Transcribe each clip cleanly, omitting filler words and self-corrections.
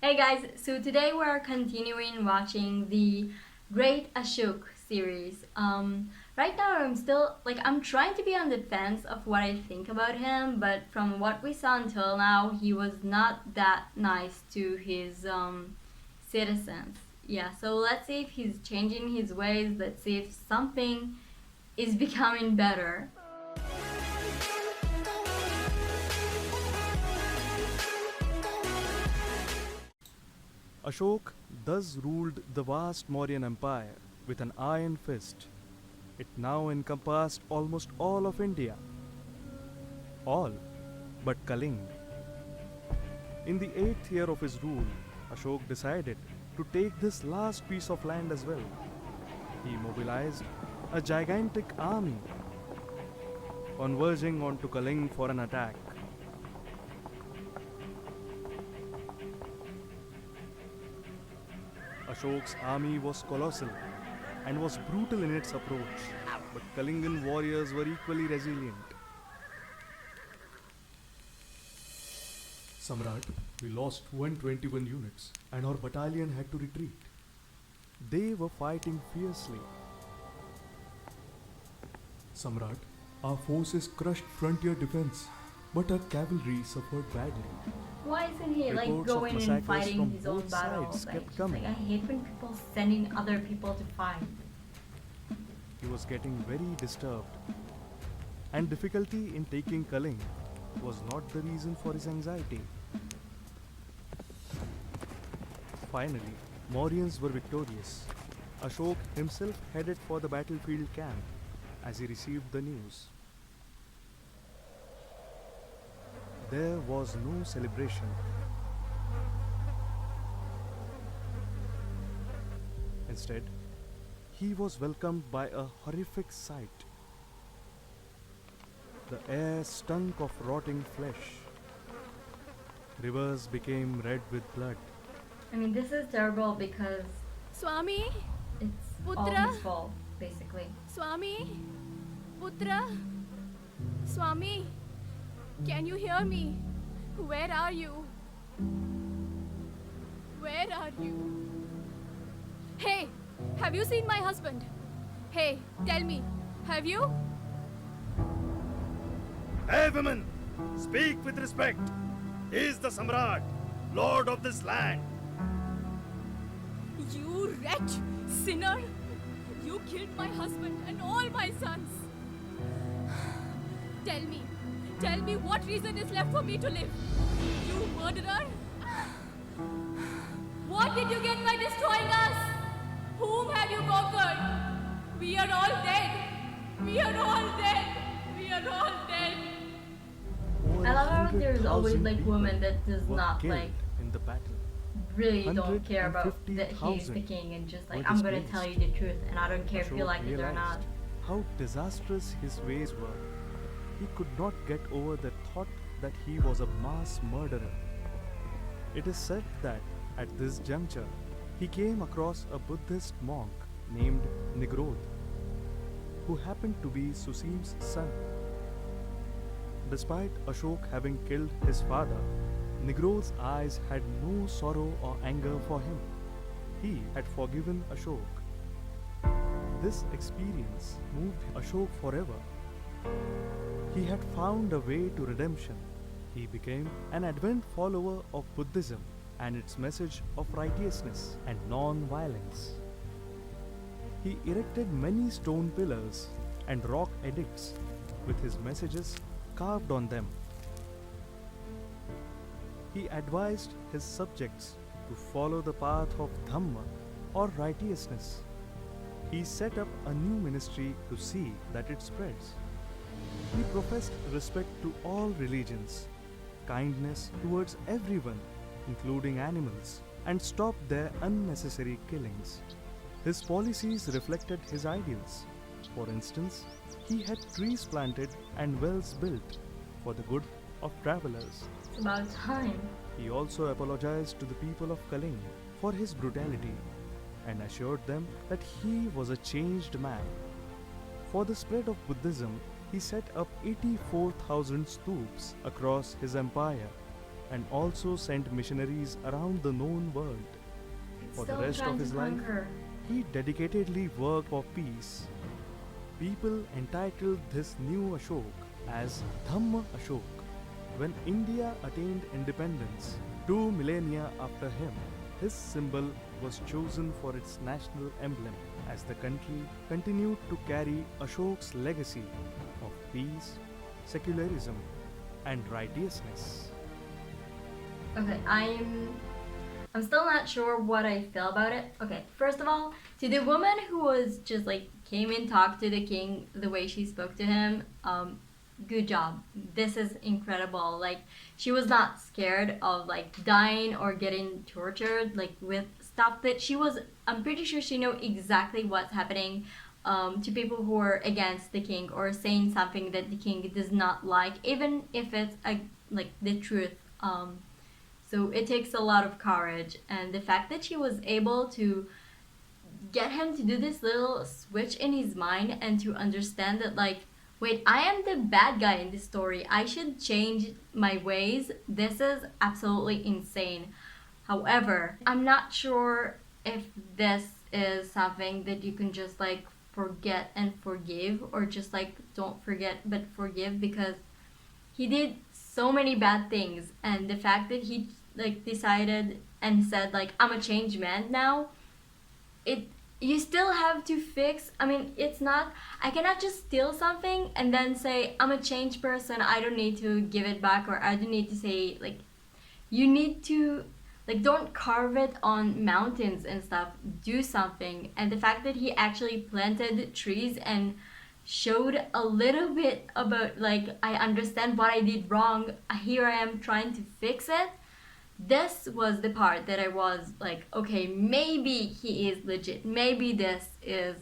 Hey guys, so today we're continuing watching the Great Ashok series. Right now I'm trying to be on the fence of what I think about him, but from what we saw until now, he was not that nice to his citizens. Yeah, so let's see if he's changing his ways. Let's see if something is becoming better. Ashok thus ruled the vast Mauryan Empire with an iron fist. It now encompassed almost all of India. All but Kaling. In the 8th year of his rule, Ashok decided to take this last piece of land as well. He mobilized a gigantic army, converging onto Kaling for an attack. Ashok's army was colossal and was brutal in its approach, but Kalingan warriors were equally resilient. Samrat, we lost 121 units and our battalion had to retreat. They were fighting fiercely. Samrat, our forces crushed frontier defense, but our cavalry suffered badly. Why isn't he like Reports of going and massacres fighting from his own both battles? sides kept Like, coming. I hate when people sending other people to fight. He was getting very disturbed. And difficulty in taking Kaling was not the reason for his anxiety. Finally, Mauryans were victorious. Ashok himself headed for the battlefield camp as he received the news. There was no celebration. Instead, he was welcomed by a horrific sight. The air stunk of rotting flesh. Rivers became red with blood. I mean, this is terrible because Swami, it's all Putra. his fault, basically. Swami, Putra, Swami, can you hear me? Where are you? Where are you? Hey, have you seen my husband? Hey, tell me, have you? Hey women, speak with respect. He is the Samrat, lord of this land. You wretch, sinner! You killed my husband and all my sons. Tell me what reason is left for me to live? You murderer! What did you get by destroying us? Whom have you conquered? We are all dead. We are all dead. We are all dead. Over I love how there's always 100,000 like people women that does were not killed like in the battle. really don't care about that he's 150,000 the king and just like were I'm gonna displaced. tell you the truth and I don't care if you Ashok like it or not. realized how disastrous his ways were. He could not get over the thought that he was a mass murderer. It is said that at this juncture, he came across a Buddhist monk named Nigrodh, who happened to be Susim's son. Despite Ashok having killed his father, Nigrodh's eyes had no sorrow or anger for him. He had forgiven Ashok. This experience moved Ashok forever. He had found a way to redemption. He became an advent follower of Buddhism and its message of righteousness and non-violence. He erected many stone pillars and rock edicts with his messages carved on them. He advised his subjects to follow the path of Dhamma or righteousness. He set up a new ministry to see that it spreads. He professed respect to all religions, kindness towards everyone, including animals, and stopped their unnecessary killings. His policies reflected his ideals. For instance, he had trees planted and wells built for the good of travelers. It's about time. He also apologized to the people of Kaling for his brutality and assured them that he was a changed man. For the spread of Buddhism, he set up 84,000 stupas across his empire. and also sent missionaries around the known world. For the Still rest trying of to his life, conquer. he dedicatedly worked for peace. People entitled this new Ashok as Dhamma Ashok. When India attained independence, 2 millennia after him, his symbol was chosen for its national emblem as the country continued to carry Ashok's legacy of peace, secularism, and righteousness. Okay, I'm still not sure what I feel about it. Okay, first of all, to the woman who was just like came and talked to the king the way she spoke to him, good job. This is incredible. Like she was not scared of like dying or getting tortured like with stuff that she was. I'm pretty sure she knew exactly what's happening. To people who are against the king or saying something that the king does not like, even if it's like the truth. So it takes a lot of courage, and the fact that she was able to get him to do this little switch in his mind and to understand that, like, wait, I am the bad guy in this story. I should change my ways. This is absolutely insane. However, I'm not sure if this is something that you can just like forget and forgive, or just like don't forget but forgive, because he did so many bad things, and the fact that he like decided and said like I'm a changed man now, it you still have to fix. I mean, it's not, I cannot just steal something and then say I'm a changed person, I don't need to give it back, or I don't need to say like, you need to like, don't carve it on mountains and stuff, do something. And the fact that he actually planted trees and showed a little bit about like, I understand what I did wrong, here I am trying to fix it. This was the part that I was like, okay, maybe he is legit, maybe this is,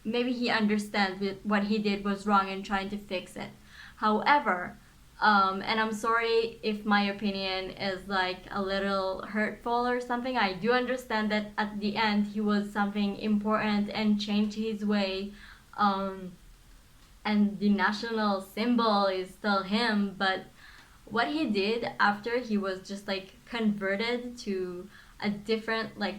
maybe he understands what he did was wrong and trying to fix it. However, and I'm sorry if my opinion is like a little hurtful or something, I do understand that at the end he was something important and changed his way, and the national symbol is still him, but what he did after he was just like converted to a different, like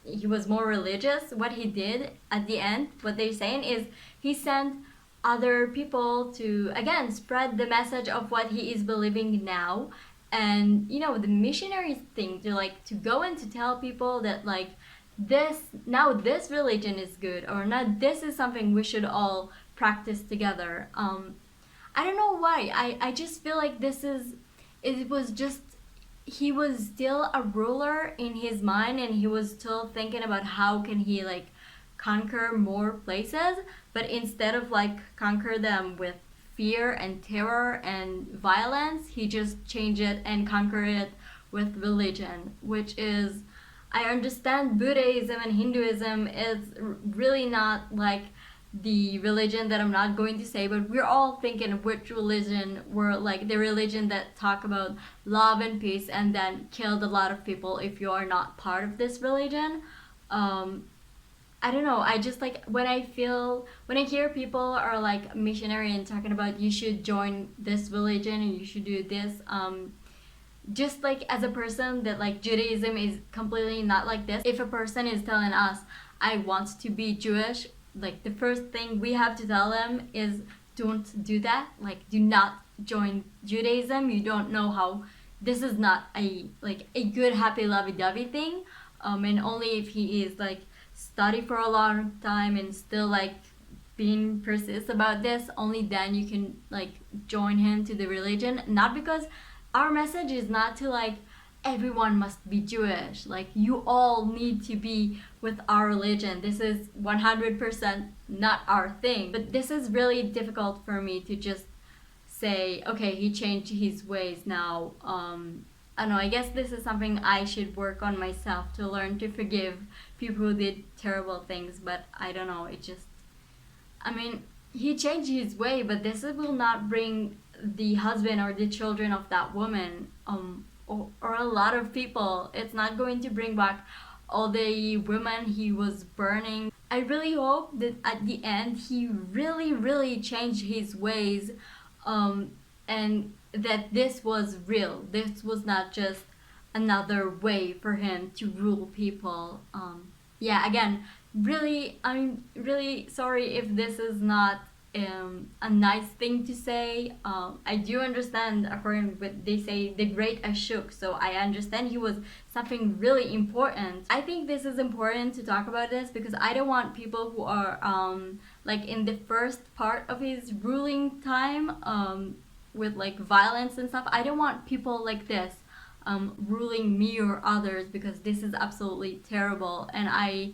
he was more religious, what he did at the end, what they're saying is he sent other people to again spread the message of what he is believing now. And you know, the missionary thing to like to go and to tell people that like this now, this religion is good, or not, this is something we should all practice together. I don't know why. I just feel like this is, it was just, he was still a ruler in his mind, and he was still thinking about how can he like conquer more places, but instead of like conquer them with fear and terror and violence, he just changed it and conquered it with religion, which is, I understand Buddhism and Hinduism is really not like the religion that I'm not going to say, but we're all thinking which religion were like the religion that talk about love and peace and then killed a lot of people if you are not part of this religion. I don't know, I just like when I hear people are like missionary and talking about you should join this religion and you should do this, just like as a person that like Judaism is completely not like this. If a person is telling us I want to be Jewish, like the first thing we have to tell them is don't do that, like do not join Judaism. You don't know how, this is not a like a good happy lovey-dovey thing, and only if he is like study for a long time and still like being persist about this, only then you can like join him to the religion. Not because our message is not to like everyone must be Jewish, like you all need to be with our religion. This is 100% not our thing. But this is really difficult for me to just say, okay, he changed his ways now. I don't know, I guess this is something I should work on myself, to learn to forgive people who did terrible things. But I don't know, it just, I mean, he changed his way, but this will not bring the husband or the children of that woman, or a lot of people, it's not going to bring back all the women he was burning. I really hope that at the end he really changed his ways, and that this was real. This was not just another way for him to rule people. Yeah, again, really, I'm really sorry if this is not a nice thing to say. I do understand, according to what they say, the Great Ashok, so I understand he was something really important. I think this is important to talk about this because I don't want people who are like in the first part of his ruling time with like violence and stuff. I don't want people like this ruling me or others because this is absolutely terrible, and I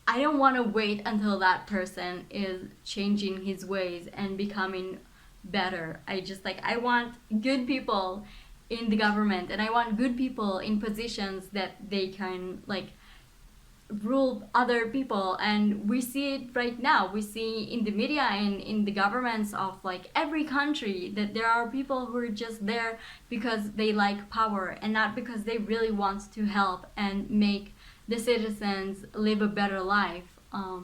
don't want to wait until that person is changing his ways and becoming better. I want good people in the government, and I want good people in positions that they can like rule other people. And we see it right now. We see in the media and in the governments of like every country that there are people who are just there because they like power and not because they really want to help and make the citizens live a better life. I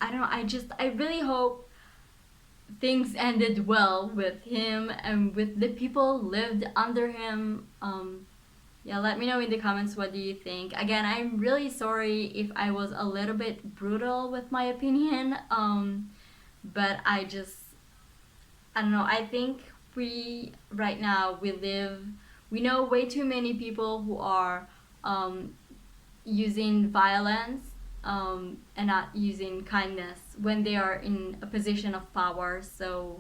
don't know, I really hope things ended well with him and with the people lived under him. Yeah, let me know in the comments what do you think. Again, I'm really sorry if I was a little bit brutal with my opinion, but I don't know, I think right now, we know way too many people who are using violence and not using kindness when they are in a position of power. So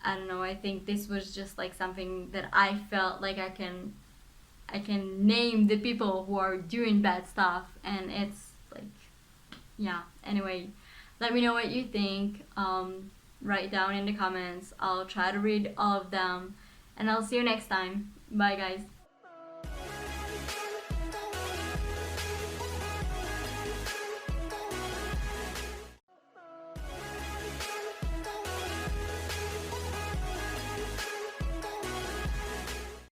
I don't know, I think this was just like something that I felt like I can name the people who are doing bad stuff, and it's like, yeah. Anyway, let me know what you think. Write down in the comments. I'll try to read all of them, and I'll see you next time. Bye, guys.